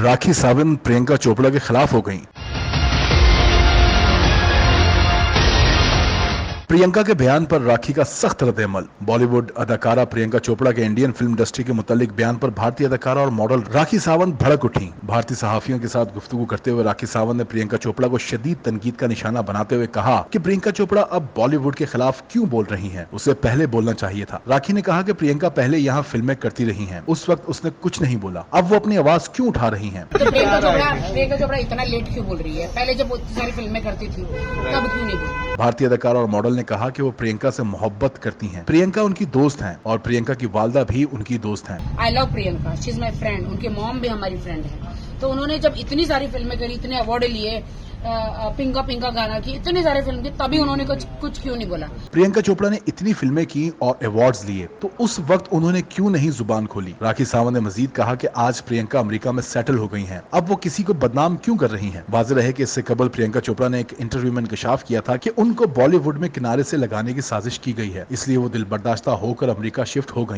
राखी सावंत प्रियंका चोपड़ा के खिलाफ हो गईं। प्रियंका के बयान पर राखी का सख्त रद्द-ए-अमल। बॉलीवुड अदाकारा प्रियंका चोपड़ा के इंडियन फिल्म इंडस्ट्री के मुतालिक बयान पर भारतीय अदाकारा और मॉडल राखी सावंत भड़क उठी। भारतीय सहाफियों के साथ गुफ्तगू करते हुए राखी सावंत ने प्रियंका चोपड़ा को शदीद तनकीद का निशाना बनाते हुए कहा कि प्रियंका चोपड़ा अब बॉलीवुड के खिलाफ क्यों बोल रही हैं, उसे पहले बोलना चाहिए था। राखी ने कहा कि प्रियंका पहले यहाँ फिल्में करती रही हैं, उस वक्त उसने कुछ नहीं बोला, अब वो अपनी आवाज क्यों उठा रही हैं। तो प्रियंका चोपड़ा इतना लेट क्यों बोल रही है? पहले जब इतनी सारी फिल्में करती थी तब क्यों नहीं बोली? भारतीय अदाकारा और मॉडल ने कहा कि वो प्रियंका से मोहब्बत करती हैं। प्रियंका उनकी दोस्त हैं और प्रियंका की वालदा भी उनकी दोस्त हैं। I love Priyanka, she is my friend. उनके मॉम भी हमारी फ्रेंड है। तो उन्होंने जब इतनी सारी फिल्में करी, इतने अवार्ड लिए, पिंगा पिंगा गाना की, इतने सारे फिल्म की, तभी उन्होंने कुछ क्यों नहीं बोला? प्रियंका चोपड़ा ने इतनी फिल्में की और अवार्ड्स लिए, तो उस वक्त उन्होंने क्यों नहीं जुबान खोली? राखी सावंत ने मजीद कहा कि आज प्रियंका अमेरिका में सेटल हो गई हैं, अब वो किसी को बदनाम क्यों कर रही हैं? वाज़ेह रहे कि इससे कबल प्रियंका चोपड़ा ने एक इंटरव्यू में इंकशाफ किया था कि उनको बॉलीवुड में किनारे से लगाने की साजिश की गई है, इसलिए वो दिल बर्दाश्ता होकर अमेरिका शिफ्ट हो गई।